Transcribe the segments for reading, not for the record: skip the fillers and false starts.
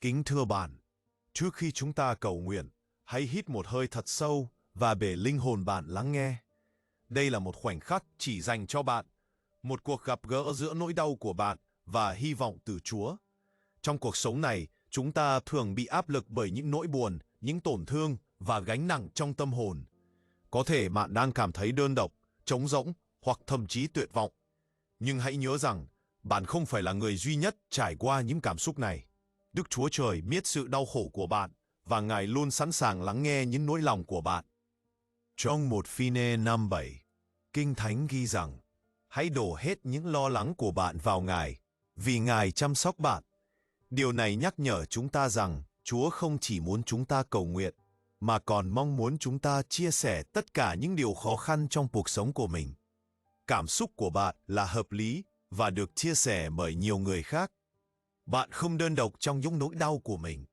Kính thưa bạn, trước khi chúng ta cầu nguyện, hãy hít một hơi thật sâu và để linh hồn bạn lắng nghe. Đây là một khoảnh khắc chỉ dành cho bạn, một cuộc gặp gỡ giữa nỗi đau của bạn và hy vọng từ Chúa. Trong cuộc sống này, chúng ta thường bị áp lực bởi những nỗi buồn, những tổn thương và gánh nặng trong tâm hồn. Có thể bạn đang cảm thấy đơn độc, trống rỗng hoặc thậm chí tuyệt vọng. Nhưng hãy nhớ rằng, bạn không phải là người duy nhất trải qua những cảm xúc này. Đức Chúa Trời biết sự đau khổ của bạn và Ngài luôn sẵn sàng lắng nghe những nỗi lòng của bạn. Trong 1 Phi-nê 5:7, Kinh Thánh ghi rằng, hãy đổ hết những lo lắng của bạn vào Ngài, vì Ngài chăm sóc bạn. Điều này nhắc nhở chúng ta rằng Chúa không chỉ muốn chúng ta cầu nguyện, mà còn mong muốn chúng ta chia sẻ tất cả những điều khó khăn trong cuộc sống của mình. Cảm xúc của bạn là hợp lý và được chia sẻ bởi nhiều người khác. Bạn không đơn độc trong những nỗi đau của mình.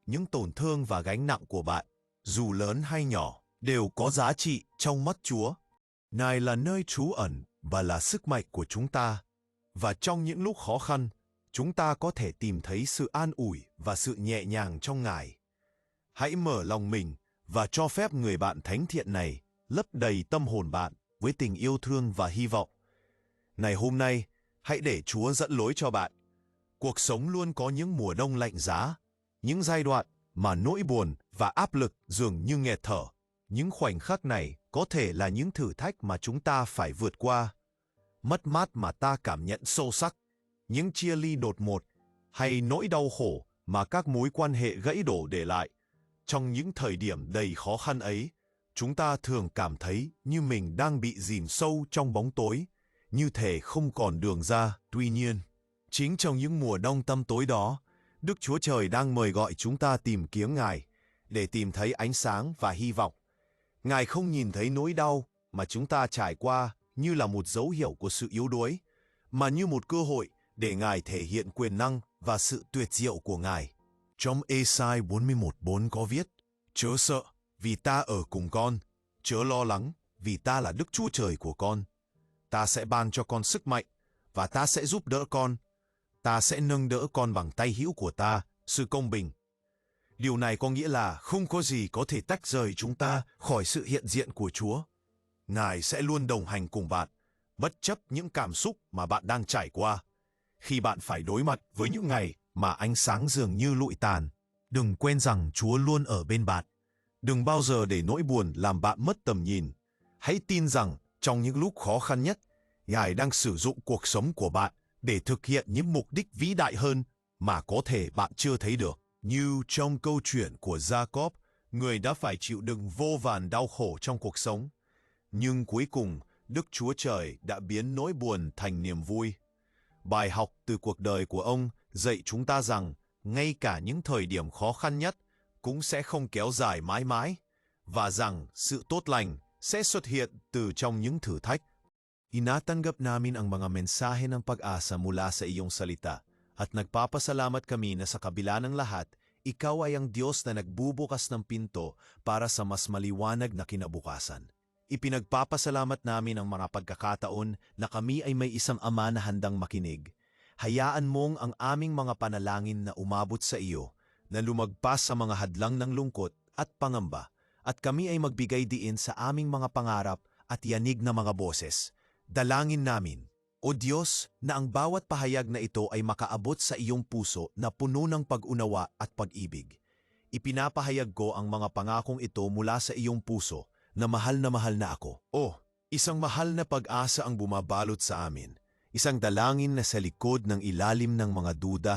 Những tổn thương và gánh nặng của bạn, dù lớn hay nhỏ, đều có giá trị trong mắt Chúa. Ngài là nơi trú ẩn và là sức mạnh của chúng ta. Và trong những lúc khó khăn, chúng ta có thể tìm thấy sự an ủi và sự nhẹ nhàng trong Ngài. Hãy mở lòng mình và cho phép người bạn thánh thiện này lấp đầy tâm hồn bạn với tình yêu thương và hy vọng. Ngày hôm nay, hãy để Chúa dẫn lối cho bạn. Cuộc sống luôn có những mùa đông lạnh giá, những giai đoạn mà nỗi buồn và áp lực dường như nghẹt thở. Những khoảnh khắc này có thể là những thử thách mà chúng ta phải vượt qua. Mất mát mà ta cảm nhận sâu sắc, những chia ly đột ngột, hay nỗi đau khổ mà các mối quan hệ gãy đổ để lại. Trong những thời điểm đầy khó khăn ấy, chúng ta thường cảm thấy như mình đang bị dìm sâu trong bóng tối, như thể không còn đường ra. Tuy nhiên, chính trong những mùa đông tăm tối đó, Đức Chúa Trời đang mời gọi chúng ta tìm kiếm Ngài để tìm thấy ánh sáng và hy vọng. Ngài không nhìn thấy nỗi đau mà chúng ta trải qua như là một dấu hiệu của sự yếu đuối, mà như một cơ hội để Ngài thể hiện quyền năng và sự tuyệt diệu của Ngài. Trong Ê-sai 41:4 có viết, chớ sợ vì ta ở cùng con, chớ lo lắng vì ta là Đức Chúa Trời của con. Ta sẽ ban cho con sức mạnh và ta sẽ giúp đỡ con. Ta sẽ nâng đỡ con bằng tay hữu của ta, sự công bình. Điều này có nghĩa là không có gì có thể tách rời chúng ta khỏi sự hiện diện của Chúa. Ngài sẽ luôn đồng hành cùng bạn, bất chấp những cảm xúc mà bạn đang trải qua. Khi bạn phải đối mặt với những ngày mà ánh sáng dường như lụi tàn, đừng quên rằng Chúa luôn ở bên bạn. Đừng bao giờ để nỗi buồn làm bạn mất tầm nhìn. Hãy tin rằng trong những lúc khó khăn nhất, Ngài đang sử dụng cuộc sống của bạn để thực hiện những mục đích vĩ đại hơn mà có thể bạn chưa thấy được. Như trong câu chuyện của Jacob, người đã phải chịu đựng vô vàn đau khổ trong cuộc sống. Nhưng cuối cùng, Đức Chúa Trời đã biến nỗi buồn thành niềm vui. Bài học từ cuộc đời của ông dạy chúng ta rằng ngay cả những thời điểm khó khăn nhất cũng sẽ không kéo dài mãi mãi, và rằng sự tốt lành sẽ xuất hiện từ trong những thử thách. Inatanggap namin ang mga mensahe ng pag-asa mula sa iyong salita at nagpapasalamat kami na sa kabila ng lahat, ikaw ay ang Diyos na nagbubukas ng pinto para sa mas maliwanag na kinabukasan. Ipinagpapasalamat namin ang mga pagkakataon na kami ay may isang Ama na handang makinig. Hayaan mong ang aming mga panalangin na umabot sa iyo, na lumagpas sa mga hadlang ng lungkot at pangamba, at kami ay magbigay diin sa aming mga pangarap at yanig na mga boses. Dalangin namin, O Diyos, na ang bawat pahayag na ito ay makaabot sa iyong puso na puno ng pag-unawa at pag-ibig. Ipinapahayag ko ang mga pangakong ito mula sa iyong puso na mahal na ako. Isang mahal na pag-asa ang bumabalot sa amin. Isang dalangin na sa likod ng ilalim ng mga duda,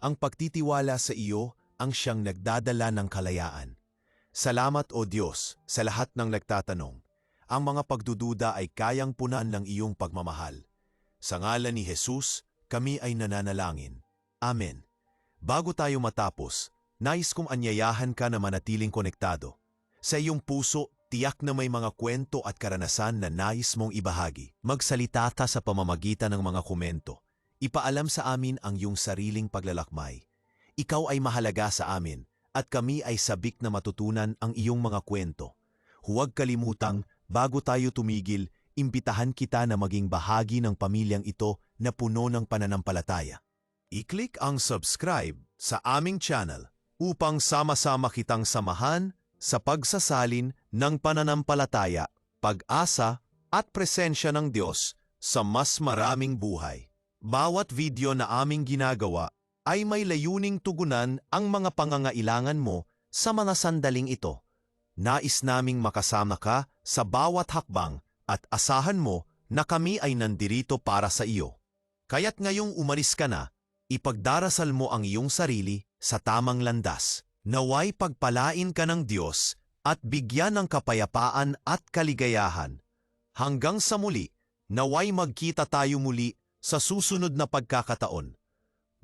ang pagtitiwala sa iyo ang siyang nagdadala ng kalayaan. Salamat o Diyos sa lahat ng nagtatanong. Ang mga pagdududa ay kayang punan ng iyong pagmamahal. Sa ngalan ni Jesus, kami ay nananalangin. Amen. Bago tayo matapos, nais kong anyayahan ka na manatiling konektado. Sa iyong puso, tiyak na may mga kwento at karanasan na nais mong ibahagi. Magsalita ka sa pamamagitan ng mga komento. Ipaalam sa amin ang iyong sariling paglalakbay. Ikaw ay mahalaga sa amin at kami ay sabik na matutunan ang iyong mga kwento. Huwag kalimutang, bago tayo tumigil, imbitahan kita na maging bahagi ng pamilyang ito na puno ng pananampalataya. I-click ang subscribe sa aming channel upang sama-sama kitang samahan sa pagsasalin ng pananampalataya, pag-asa at presensya ng Diyos sa mas maraming buhay. Bawat video na aming ginagawa ay may layuning tugunan ang mga pangangailangan mo sa mga sandaling ito. Nais naming makasama ka sa bawat hakbang at asahan mo na kami ay nandirito para sa iyo. Kaya't ngayong umalis ka na, ipagdarasal mo ang iyong sarili sa tamang landas. Naway pagpalain ka ng Diyos at bigyan ng kapayapaan at kaligayahan. Hanggang sa muli, naway magkita tayo muli sa susunod na pagkakataon.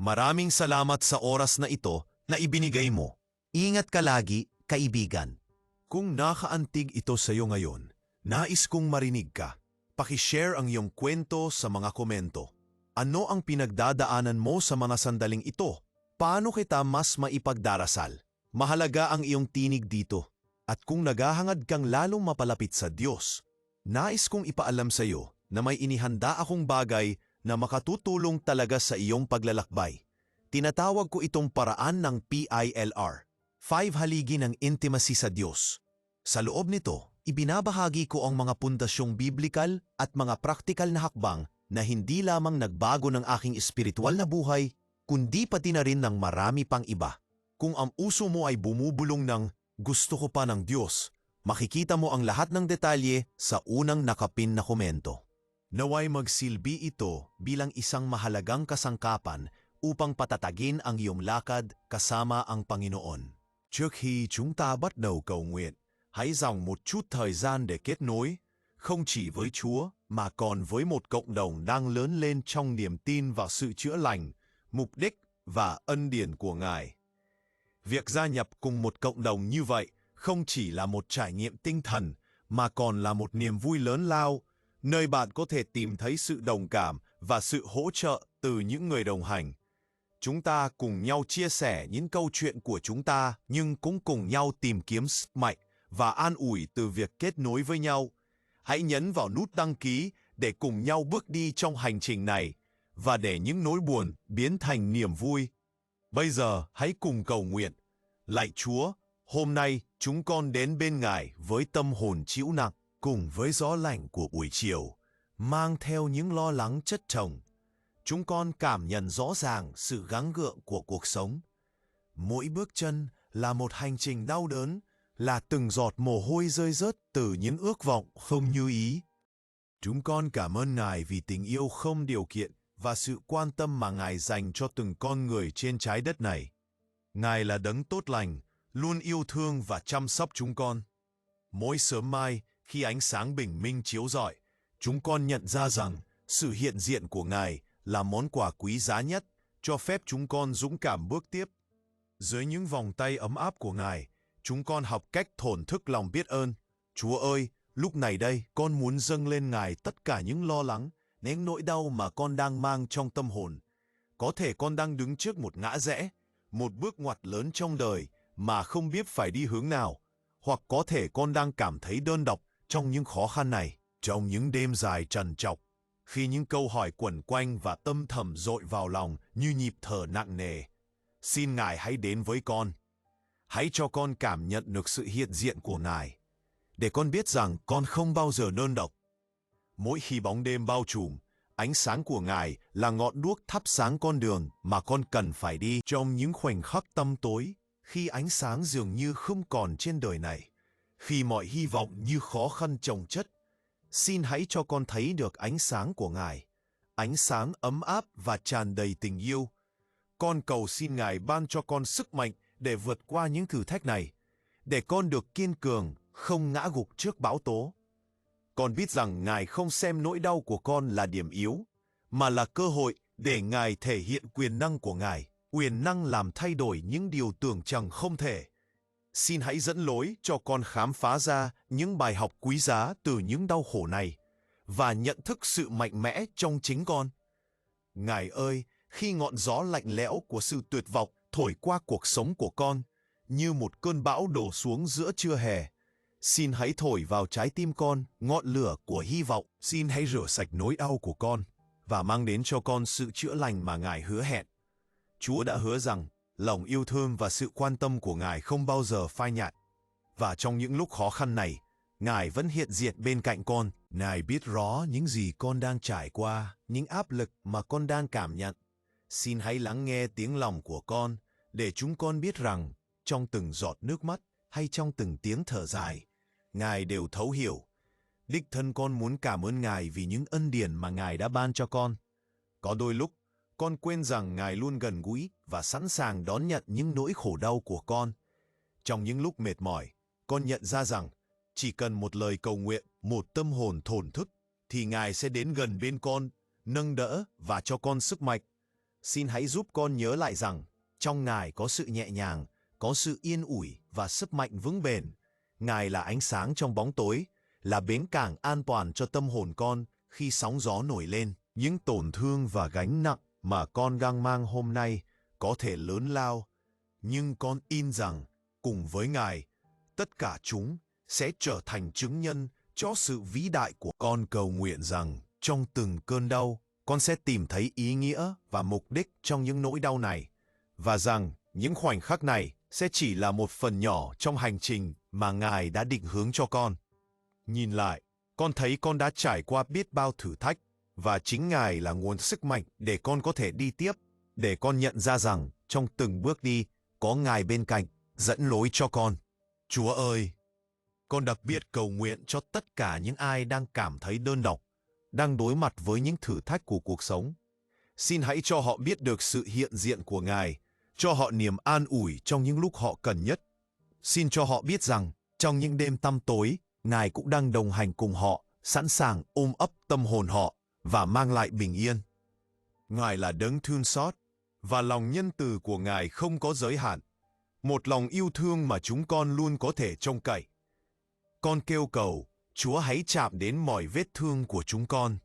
Maraming salamat sa oras na ito na ibinigay mo. Ingat ka lagi, kaibigan. Kung nakaantig ito sa iyo ngayon, nais kong marinig ka. Pakishare ang iyong kwento sa mga komento. Ano ang pinagdadaanan mo sa mga sandaling ito? Paano kita mas maipagdarasal? Mahalaga ang iyong tinig dito. At kung naghahangad kang lalong mapalapit sa Diyos, nais kong ipaalam sa iyo na may inihanda akong bagay na makatutulong talaga sa iyong paglalakbay. Tinatawag ko itong paraan ng PILR, 5 haligi ng intimacy sa Diyos. Sa loob nito, ibinabahagi ko ang mga pundasyong biblikal at mga praktikal na hakbang na hindi lamang nagbago ng aking espiritual na buhay, kundi pati na rin ng marami pang iba. Kung ang uso mo ay bumubulong ng gusto ko pa ng Diyos, makikita mo ang lahat ng detalye sa unang nakapin na komento. Naway magsilbi ito bilang isang mahalagang kasangkapan upang patatagin ang iyong lakad kasama ang Panginoon. Trước khi chúng ta bắt đầu cầu nguyện, hãy dành một chút thời gian để kết nối, không chỉ với Chúa mà còn với một cộng đồng đang lớn lên trong niềm tin vào sự chữa lành, mục đích và ân điển của Ngài. Việc gia nhập cùng một cộng đồng như vậy không chỉ là một trải nghiệm tinh thần mà còn là một niềm vui lớn lao, nơi bạn có thể tìm thấy sự đồng cảm và sự hỗ trợ từ những người đồng hành. Chúng ta cùng nhau chia sẻ những câu chuyện của chúng ta nhưng cũng cùng nhau tìm kiếm sức mạnh và an ủi từ việc kết nối với nhau. Hãy nhấn vào nút đăng ký để cùng nhau bước đi trong hành trình này và để những nỗi buồn biến thành niềm vui. Bây giờ hãy cùng cầu nguyện. Lạy Chúa, hôm nay chúng con đến bên Ngài với tâm hồn trĩu nặng, cùng với gió lạnh của buổi chiều, mang theo những lo lắng chất chồng. Chúng con cảm nhận rõ ràng sự gắng gượng của cuộc sống. Mỗi bước chân là một hành trình đau đớn, là từng giọt mồ hôi rơi rớt từ những ước vọng không như ý. Chúng con cảm ơn Ngài vì tình yêu không điều kiện và sự quan tâm mà Ngài dành cho từng con người trên trái đất này. Ngài là đấng tốt lành, luôn yêu thương và chăm sóc chúng con. Mỗi sớm mai, khi ánh sáng bình minh chiếu rọi, chúng con nhận ra rằng sự hiện diện của Ngài là món quà quý giá nhất, cho phép chúng con dũng cảm bước tiếp. Dưới những vòng tay ấm áp của Ngài, chúng con học cách thổn thức lòng biết ơn. Chúa ơi, lúc này đây, con muốn dâng lên Ngài tất cả những lo lắng, những nỗi đau mà con đang mang trong tâm hồn. Có thể con đang đứng trước một ngã rẽ, một bước ngoặt lớn trong đời mà không biết phải đi hướng nào. Hoặc có thể con đang cảm thấy đơn độc trong những khó khăn này, trong những đêm dài trằn trọc, khi những câu hỏi quẩn quanh và tâm thầm dội vào lòng như nhịp thở nặng nề. Xin Ngài hãy đến với con. Hãy cho con cảm nhận được sự hiện diện của Ngài, để con biết rằng con không bao giờ đơn độc. Mỗi khi bóng đêm bao trùm, ánh sáng của Ngài là ngọn đuốc thắp sáng con đường mà con cần phải đi. Trong những khoảnh khắc tăm tối, khi ánh sáng dường như không còn trên đời này, khi mọi hy vọng như khó khăn chồng chất, xin hãy cho con thấy được ánh sáng của Ngài, ánh sáng ấm áp và tràn đầy tình yêu. Con cầu xin Ngài ban cho con sức mạnh để vượt qua những thử thách này, để con được kiên cường, không ngã gục trước bão tố. Con biết rằng Ngài không xem nỗi đau của con là điểm yếu, mà là cơ hội để Ngài thể hiện quyền năng của Ngài, quyền năng làm thay đổi những điều tưởng chừng không thể. Xin hãy dẫn lối cho con khám phá ra những bài học quý giá từ những đau khổ này và nhận thức sự mạnh mẽ trong chính con. Ngài ơi, khi ngọn gió lạnh lẽo của sự tuyệt vọng thổi qua cuộc sống của con, như một cơn bão đổ xuống giữa trưa hè, xin hãy thổi vào trái tim con ngọn lửa của hy vọng. Xin hãy rửa sạch nỗi đau của con và mang đến cho con sự chữa lành mà Ngài hứa hẹn. Chúa đã hứa rằng lòng yêu thương và sự quan tâm của Ngài không bao giờ phai nhạt. Và trong những lúc khó khăn này, Ngài vẫn hiện diện bên cạnh con. Ngài biết rõ những gì con đang trải qua, những áp lực mà con đang cảm nhận. Xin hãy lắng nghe tiếng lòng của con, để chúng con biết rằng, trong từng giọt nước mắt hay trong từng tiếng thở dài, Ngài đều thấu hiểu. Đích thân con muốn cảm ơn Ngài vì những ân điển mà Ngài đã ban cho con. Có đôi lúc, con quên rằng Ngài luôn gần gũi và sẵn sàng đón nhận những nỗi khổ đau của con. Trong những lúc mệt mỏi, con nhận ra rằng, chỉ cần một lời cầu nguyện, một tâm hồn thổn thức, thì Ngài sẽ đến gần bên con, nâng đỡ và cho con sức mạnh. Xin hãy giúp con nhớ lại rằng, trong Ngài có sự nhẹ nhàng, có sự yên ủi và sức mạnh vững bền. Ngài là ánh sáng trong bóng tối, là bến cảng an toàn cho tâm hồn con khi sóng gió nổi lên. Những tổn thương và gánh nặng mà con đang mang hôm nay có thể lớn lao, nhưng con tin rằng, cùng với Ngài, tất cả chúng sẽ trở thành chứng nhân cho sự vĩ đại của con. Cầu nguyện rằng, trong từng cơn đau, con sẽ tìm thấy ý nghĩa và mục đích trong những nỗi đau này, và rằng những khoảnh khắc này sẽ chỉ là một phần nhỏ trong hành trình mà Ngài đã định hướng cho con. Nhìn lại, con thấy con đã trải qua biết bao thử thách, và chính Ngài là nguồn sức mạnh để con có thể đi tiếp, để con nhận ra rằng trong từng bước đi, có Ngài bên cạnh, dẫn lối cho con. Chúa ơi! Con đặc biệt cầu nguyện cho tất cả những ai đang cảm thấy đơn độc, đang đối mặt với những thử thách của cuộc sống. Xin hãy cho họ biết được sự hiện diện của Ngài, cho họ niềm an ủi trong những lúc họ cần nhất. Xin cho họ biết rằng, trong những đêm tăm tối, Ngài cũng đang đồng hành cùng họ, sẵn sàng ôm ấp tâm hồn họ và mang lại bình yên. Ngài là đấng thương xót, và lòng nhân từ của Ngài không có giới hạn. Một lòng yêu thương mà chúng con luôn có thể trông cậy. Con kêu cầu, Chúa hãy chạm đến mọi vết thương của chúng con.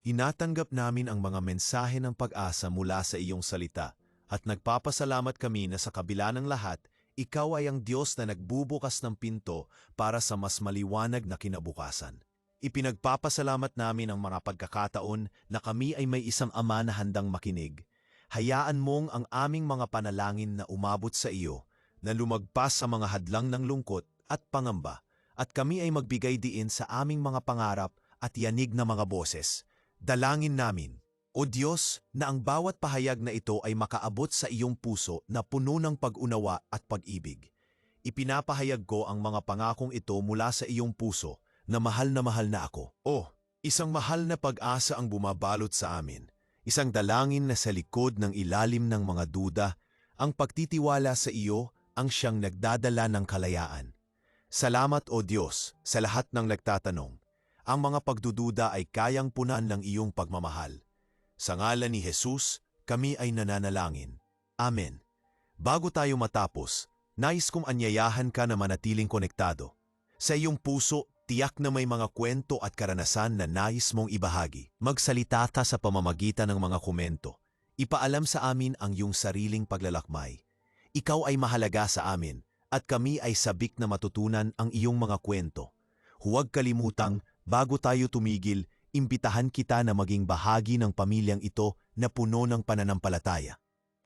Inatanggap namin ang mga mensahe ng pag-asa mula sa iyong salita, at nagpapasalamat kami na sa kabila ng lahat, ikaw ay ang Diyos na nagbubukas ng pinto para sa mas maliwanag na kinabukasan. Ipinagpapasalamat namin ang mga pagkakataon na kami ay may isang Ama na handang makinig. Hayaan mong ang aming mga panalangin na umabot sa iyo, na lumagpas sa mga hadlang ng lungkot at pangamba, at kami ay magbigay diin sa aming mga pangarap at yanig na mga boses. Dalangin namin, O Diyos, na ang bawat pahayag na ito ay makaabot sa iyong puso na puno ng pag-unawa at pag-ibig. Ipinapahayag ko ang mga pangakong ito mula sa iyong puso, na mahal na ako. Isang mahal na pag-asa ang bumabalot sa amin. Isang dalangin na sa likod ng ilalim ng mga duda, ang pagtitiwala sa iyo ang siyang nagdadala ng kalayaan. Salamat o Diyos sa lahat ng nagtatanong. Ang mga pagdududa ay kayang punan ng iyong pagmamahal. Sa ngalan ni Jesus, kami ay nananalangin. Amen. Bago tayo matapos, nais kong anyayahan ka na manatiling konektado. Sa iyong puso, tiyak na may mga kwento at karanasan na nais mong ibahagi. Magsalita ka sa pamamagitan ng mga komento. Ipaalam sa amin ang iyong sariling paglalakbay. Ikaw ay mahalaga sa amin, at kami ay sabik na matutunan ang iyong mga kwento. Huwag kalimutang, bago tayo tumigil, imbitahan kita na maging bahagi ng pamilyang ito na puno ng pananampalataya.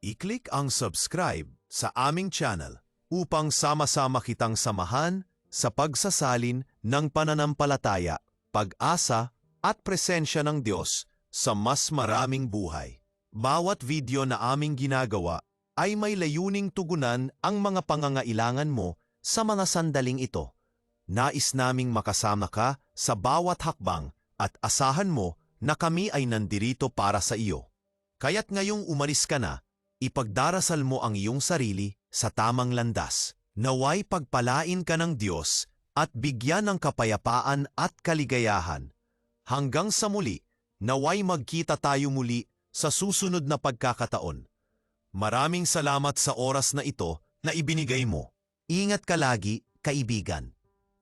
I-click ang subscribe sa aming channel upang sama-sama kitang samahan sa pagsasalin ng pananampalataya, pag-asa at presensya ng Diyos sa mas maraming buhay. Bawat video na aming ginagawa ay may layuning tugunan ang mga pangangailangan mo sa mga sandaling ito. Nais naming makasama ka sa bawat hakbang at asahan mo na kami ay nandirito para sa iyo. Kaya't ngayong umalis ka na, ipagdarasal mo ang iyong sarili sa tamang landas. Naway pagpalain ka ng Diyos at bigyan ng kapayapaan at kaligayahan. Hanggang sa muli, naway magkita tayo muli sa susunod na pagkakataon. Maraming salamat sa oras na ito na ibinigay mo. Ingat ka lagi, kaibigan.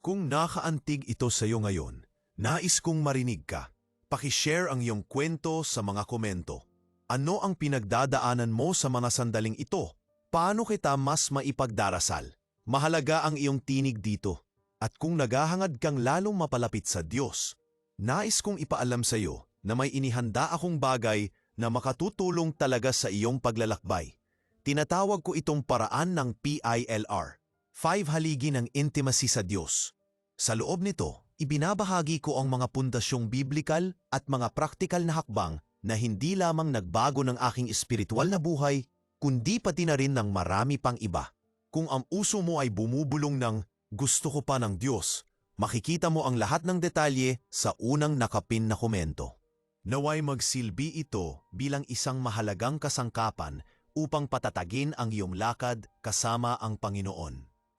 Kung nakaantig ito sa iyo ngayon, nais kong marinig ka. Pakishare ang iyong kwento sa mga komento. Ano ang pinagdadaanan mo sa mga sandaling ito? Paano kita mas maipagdarasal? Mahalaga ang iyong tinig dito. At kung naghahangad kang lalong mapalapit sa Diyos, nais kong ipaalam sa iyo na may inihanda akong bagay na makatutulong talaga sa iyong paglalakbay. Tinatawag ko itong paraan ng PILR, 5 haligi ng intimacy sa Diyos. Sa loob nito, ibinabahagi ko ang mga pundasyong biblikal at mga praktikal na hakbang na hindi lamang nagbago ng aking espiritual na buhay, kundi pati na rin ng marami pang iba. Kung ang uso mo ay bumubulong ng gusto ko pa ng Diyos, makikita mo ang lahat ng detalye sa unang nakapin na komento. Naway magsilbi ito bilang isang mahalagang kasangkapan upang patatagin ang iyong lakad kasama ang Panginoon.